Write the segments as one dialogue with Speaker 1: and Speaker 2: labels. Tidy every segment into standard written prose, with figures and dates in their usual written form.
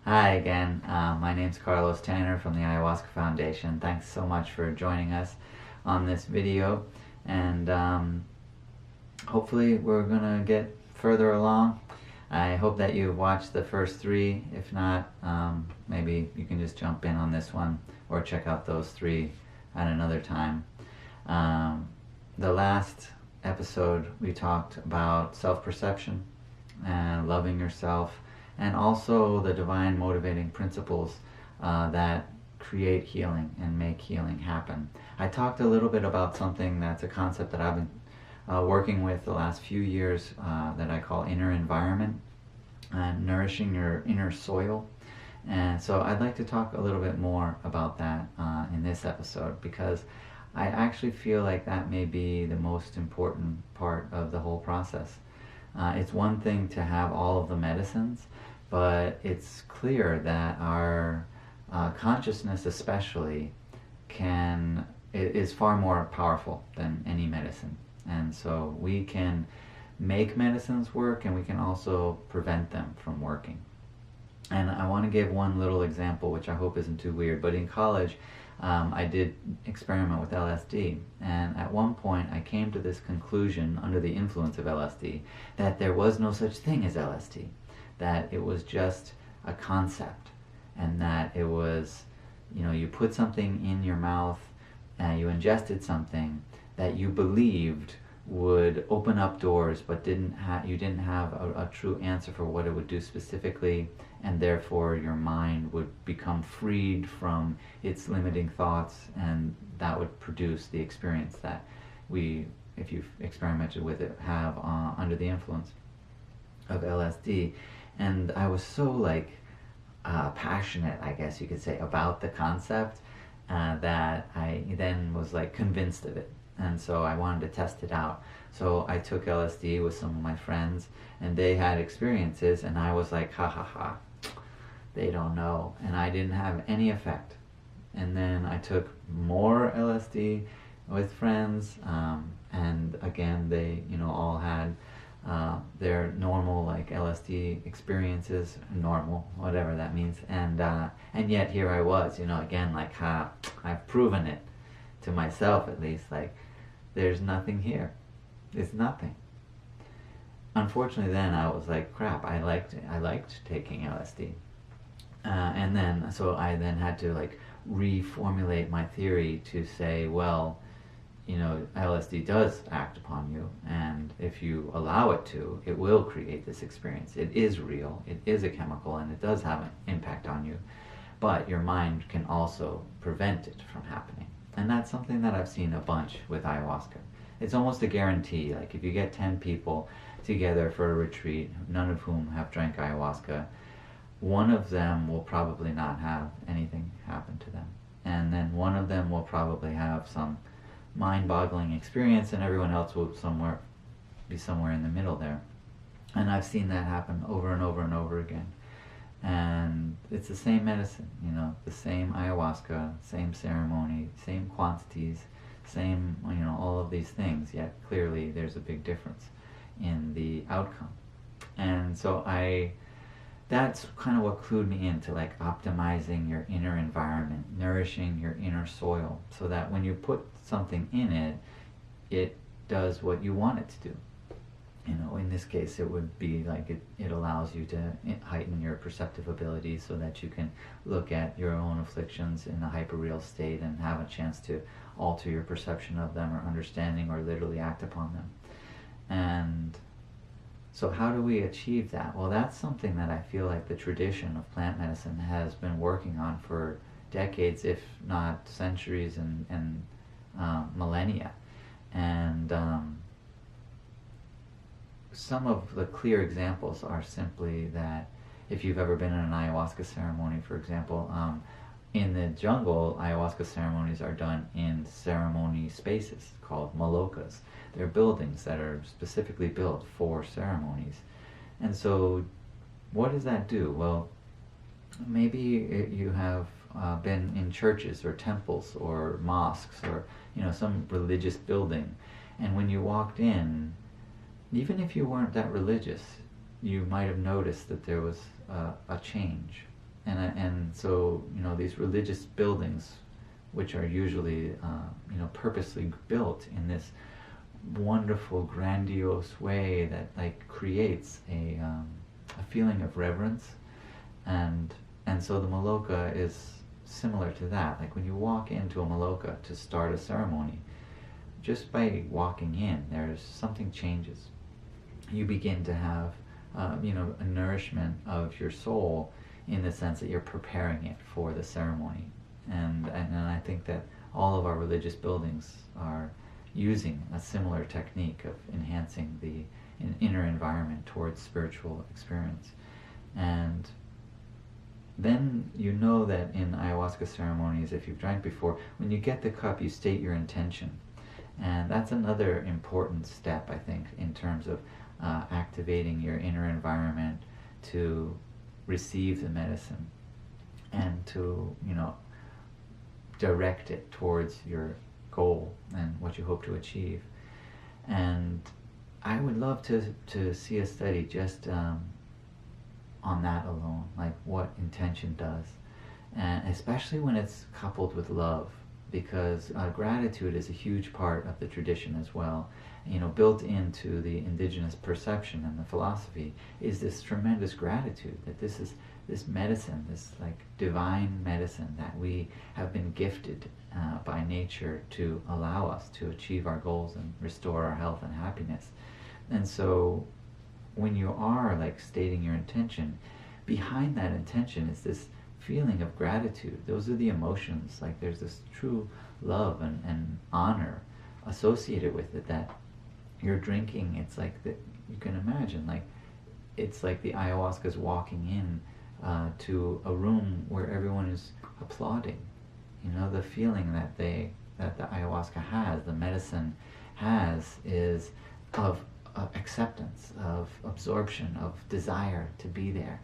Speaker 1: Hi again. My name's Carlos Tanner from the Ayahuasca Foundation. Thanks so much for joining us on this video. And hopefully we're going to get further along. I hope that you've watched the first three. If not, maybe you can just jump in on this one or check out those three at another time. The last episode we talked about self-perception and loving yourself, and also the divine motivating principles that create healing and make healing happen. I talked a little bit about something that's a concept that I've been working with the last few years that I call inner environment and nourishing your inner soil. And so I'd like to talk a little bit more about that in this episode, because I actually feel like that may be the most important part of the whole process. It's one thing to have all of the medicines, but it's clear that our consciousness especially is far more powerful than any medicine. And so we can make medicines work, and we can also prevent them from working. And I want to give one little example, which I hope isn't too weird, but in college I did experiment with LSD, and at one point I came to this conclusion under the influence of LSD that there was no such thing as LSD, that it was just a concept, and that it was, you put something in your mouth and you ingested something that you believed would open up doors, but you didn't have a true answer for what it would do specifically, and therefore your mind would become freed from its limiting thoughts, and that would produce the experience that we, if you've experimented with it, have under the influence of LSD. And I was so passionate, I guess you could say, about the concept that I then was convinced of it. And so I wanted to test it out. So I took LSD with some of my friends, and they had experiences, and I was like, ha ha ha, they don't know. And I didn't have any effect. And then I took more LSD with friends, and again, they all had their normal LSD experiences, normal, whatever that means. And yet here I was, again, I've proven it to myself, at least, there's nothing here. It's nothing. Unfortunately, then I was like, crap, I liked taking LSD. And then, so I then had to reformulate my theory to say, well, LSD does act upon you, and if you allow it to, it will create this experience. It is real, it is a chemical, and it does have an impact on you. But your mind can also prevent it from happening. And that's something that I've seen a bunch with ayahuasca. It's almost a guarantee. If you get 10 people together for a retreat, none of whom have drank ayahuasca, one of them will probably not have anything happen to them. And then one of them will probably have some mind-boggling experience, and everyone else will be somewhere in the middle there. And I've seen that happen over and over and over again. And it's the same medicine, the same ayahuasca, same ceremony, same quantities, same, all of these things, yet clearly there's a big difference in the outcome. And so that's kind of what clued me into optimizing your inner environment, nourishing your inner soil, so that when you put something in it, it does what you want it to do. In this case, it would be it allows you to heighten your perceptive abilities so that you can look at your own afflictions in a hyperreal state and have a chance to alter your perception of them, or understanding, or literally act upon them. And so how do we achieve that? Well, that's something that I feel like the tradition of plant medicine has been working on for decades, if not centuries and millennia. And some of the clear examples are simply that if you've ever been in an ayahuasca ceremony, for example, in the jungle, ayahuasca ceremonies are done in ceremony spaces called Malakas. They're buildings that are specifically built for ceremonies. And so what does that do? Well, maybe you have been in churches or temples or mosques or some religious building, and when you walked in, even if you weren't that religious, you might have noticed that there was a change. And so, these religious buildings, which are usually purposely built in this wonderful, grandiose way that like creates a feeling of reverence, and so the Maloka is similar to that. Like when you walk into a Maloka to start a ceremony, just by walking in, there's something changes. You begin to have a nourishment of your soul, in the sense that you're preparing it for the ceremony. And I think that all of our religious buildings are using a similar technique of enhancing the inner environment towards spiritual experience. And then that in ayahuasca ceremonies, if you've drank before, when you get the cup, you state your intention. And that's another important step, I think, in terms of activating your inner environment to receive the medicine and to, direct it towards your goal and what you hope to achieve. And I would love to see a study just on that alone, like what intention does, and especially when it's coupled with love, because gratitude is a huge part of the tradition as well. Built into the indigenous perception and the philosophy is this tremendous gratitude that this medicine, this like divine medicine that we have been gifted by nature to allow us to achieve our goals and restore our health and happiness. And so when you are like stating your intention, behind that intention is this feeling of gratitude. Those are the emotions. Like there's this true love and honor associated with it that you're drinking. It's like that you can imagine, like it's like the ayahuasca is walking in to a room where everyone is applauding. The feeling that the ayahuasca has, the medicine has, is of acceptance, of absorption, of desire to be there.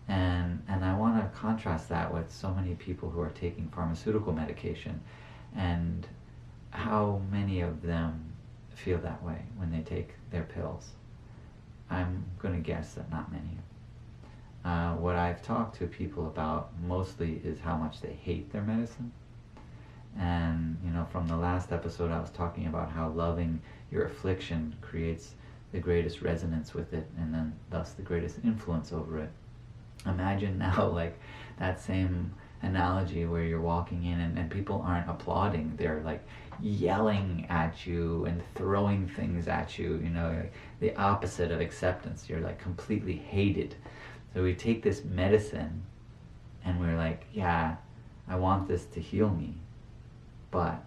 Speaker 1: And I want to contrast that with so many people who are taking pharmaceutical medication, and how many of them feel that way when they take their pills. I'm going to guess that not many. What I've talked to people about mostly is how much they hate their medicine. And from the last episode I was talking about how loving your affliction creates the greatest resonance with it, and then thus the greatest influence over it. Imagine now like that same analogy where you're walking in and people aren't applauding, they're like yelling at you and throwing things at you, like the opposite of acceptance. You're like completely hated. So we take this medicine and we're like, yeah, I want this to heal me, but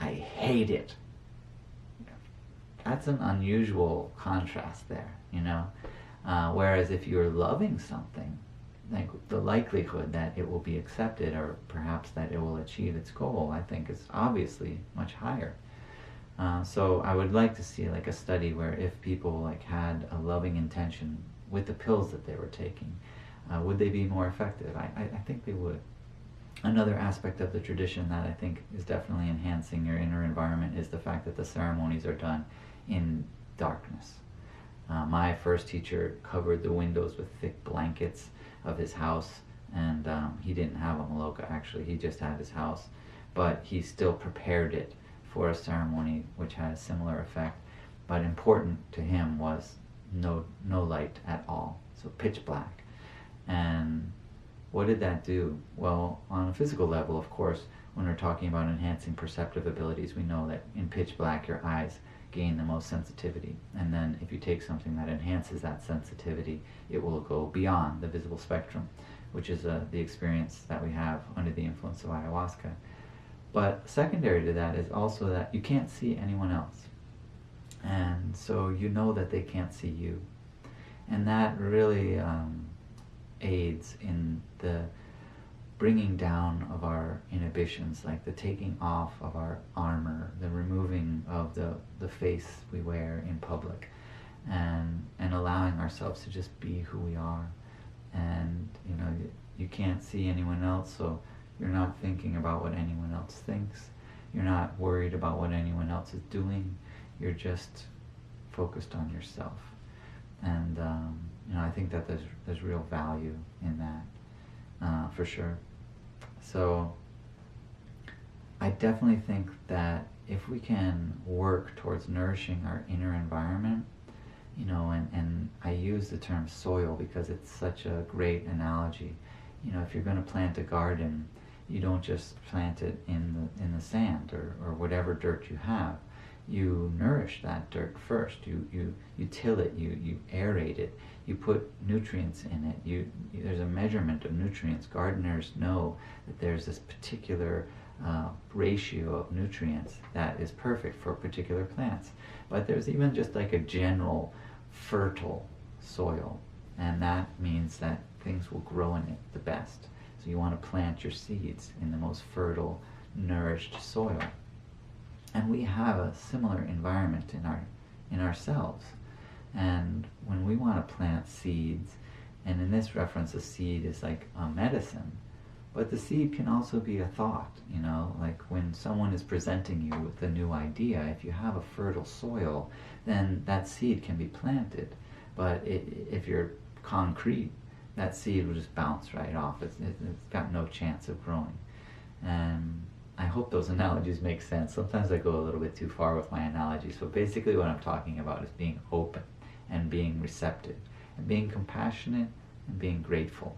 Speaker 1: I hate it. That's an unusual contrast there, whereas if you're loving something, like the likelihood that it will be accepted, or perhaps that it will achieve its goal, I think is obviously much higher. So I would like to see like a study where if people like had a loving intention with the pills that they were taking, would they be more effective? I think they would. Another aspect of the tradition that I think is definitely enhancing your inner environment is the fact that the ceremonies are done in darkness. My first teacher covered the windows with thick blankets of his house, and he didn't have a Maloka actually, he just had his house, but he still prepared it for a ceremony which had a similar effect. But important to him was no light at all, so pitch black. And what did that do? Well, on a physical level, of course, when we're talking about enhancing perceptive abilities, we know that in pitch black your eyes gain the most sensitivity, and then if you take something that enhances that sensitivity, it will go beyond the visible spectrum, which is the experience that we have under the influence of ayahuasca. But secondary to that is also that you can't see anyone else, and so that they can't see you, and that really aids in the bringing down of our inhibitions, like the taking off of our armor, the removing of the face we wear in public, and allowing ourselves to just be who we are. And you can't see anyone else, so you're not thinking about what anyone else thinks, you're not worried about what anyone else is doing, you're just focused on yourself. And I think that there's real value in that. for sure. So I definitely think that if we can work towards nourishing our inner environment, and I use the term soil because it's such a great analogy. If you're going to plant a garden, you don't just plant it in the sand or whatever dirt you have. You nourish that dirt first. You till it. You aerate it. You put nutrients in it. There's a measurement of nutrients. Gardeners know that there's this particular ratio of nutrients that is perfect for particular plants. But there's even just like a general fertile soil, and that means that things will grow in it the best. So you want to plant your seeds in the most fertile, nourished soil. And we have a similar environment in ourselves. And when we want to plant seeds, and in this reference, a seed is like a medicine, but the seed can also be a thought, like when someone is presenting you with a new idea, if you have a fertile soil, then that seed can be planted. But if you're concrete, that seed will just bounce right off. It's got no chance of growing. And I hope those analogies make sense. Sometimes I go a little bit too far with my analogies. So basically what I'm talking about is being open and being receptive and being compassionate and being grateful.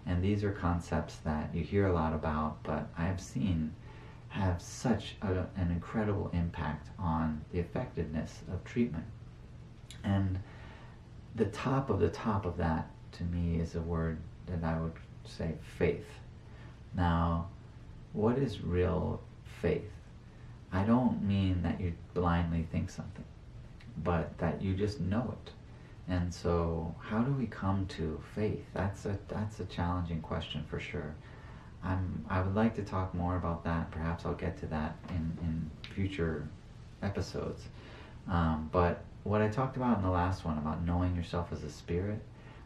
Speaker 1: And these are concepts that you hear a lot about, but I've seen have such an incredible impact on the effectiveness of treatment. And the top of that, to me, is a word that I would say faith. Now, what is real faith? I don't mean that you blindly think something, but that you just know it. And so how do we come to faith? That's a challenging question for sure. I would like to talk more about that. Perhaps I'll get to that in future episodes. But what I talked about in the last one about knowing yourself as a spirit,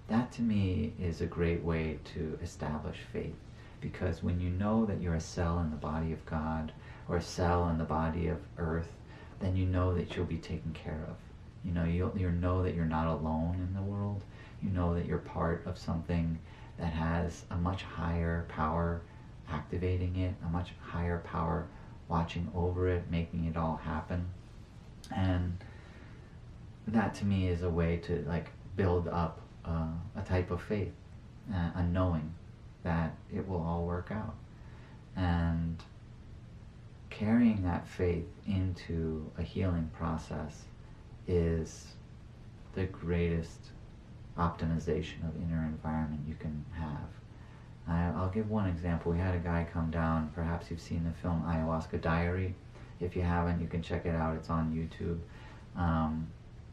Speaker 1: that to me is a great way to establish faith. Because when you know that you're a cell in the body of God or a cell in the body of earth, then you know that you'll be taken care of. You know that you're not alone in the world. You know that you're part of something that has a much higher power activating it, a much higher power watching over it, making it all happen. And that to me is a way to build up a type of faith, a knowing that it will all work out. And carrying that faith into a healing process is the greatest optimization of inner environment you can have. I'll give one example. We had a guy come down, perhaps you've seen the film Ayahuasca Diary. If you haven't, you can check it out. It's on YouTube.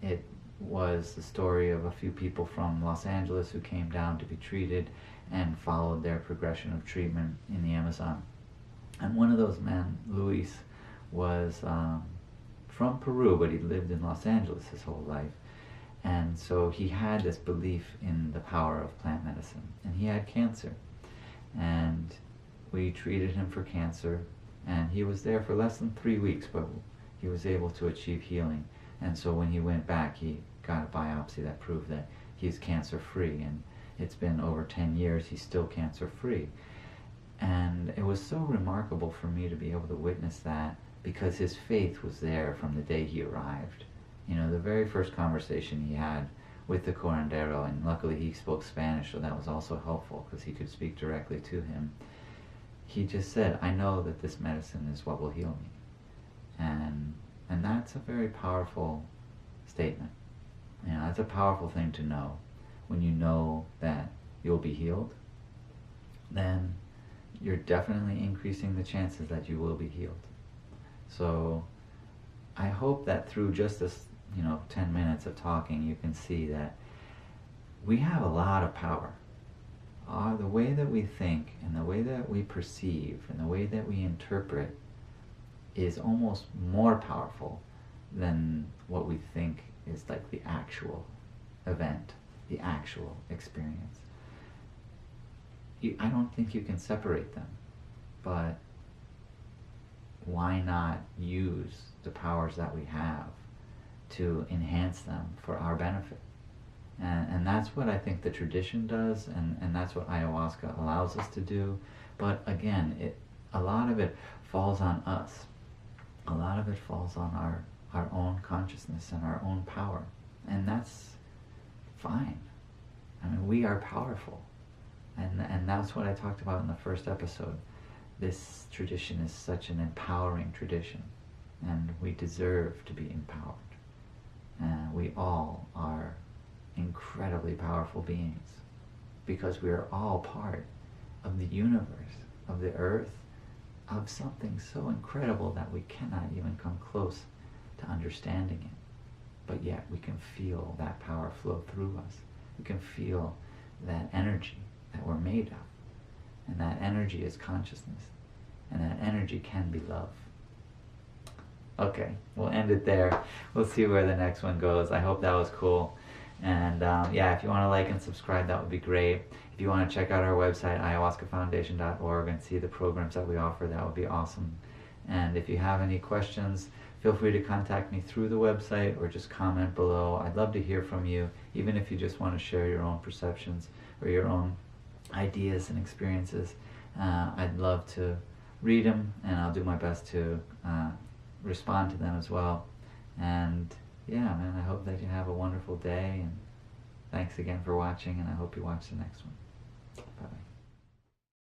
Speaker 1: It was the story of a few people from Los Angeles who came down to be treated and followed their progression of treatment in the Amazon. And one of those men, Luis, was from Peru, but he lived in Los Angeles his whole life. And so he had this belief in the power of plant medicine. And he had cancer. And we treated him for cancer. And he was there for less than 3 weeks, but he was able to achieve healing. And so when he went back, he got a biopsy that proved that he's cancer-free. And it's been over 10 years, he's still cancer-free. And it was so remarkable for me to be able to witness that, because his faith was there from the day he arrived. The very first conversation he had with the curandero, and luckily he spoke Spanish, so that was also helpful because he could speak directly to him. He just said, I know that this medicine is what will heal me. And that's a very powerful statement. That's a powerful thing to know. When you know that you'll be healed, then you're definitely increasing the chances that you will be healed. So I hope that through just this 10 minutes of talking, you can see that we have a lot of power. The way that we think and the way that we perceive and the way that we interpret is almost more powerful than what we think is like the actual event, the actual experience. I don't think you can separate them, but why not use the powers that we have to enhance them for our benefit? And that's what I think the tradition does, and that's what ayahuasca allows us to do. But again, a lot of it falls on us. A lot of it falls on our own consciousness and our own power. And that's fine. I mean, we are powerful. And that's what I talked about in the first episode. This tradition is such an empowering tradition, and we deserve to be empowered. And we all are incredibly powerful beings, because we are all part of the universe, of the earth, of something so incredible that we cannot even come close to understanding it. But yet we can feel that power flow through us. We can feel that energy that we're made of. And that energy is consciousness. And that energy can be love. Okay, we'll end it there. We'll see where the next one goes. I hope that was cool. And yeah, if you want to like and subscribe, that would be great. If you want to check out our website, ayahuascafoundation.org, and see the programs that we offer, that would be awesome. And if you have any questions, feel free to contact me through the website or just comment below. I'd love to hear from you, even if you just want to share your own perceptions or your own ideas and experiences. I'd love to read them, and I'll do my best to respond to them as well. And yeah, man, I hope that you have a wonderful day, and thanks again for watching, and I hope you watch the next one. Bye-bye.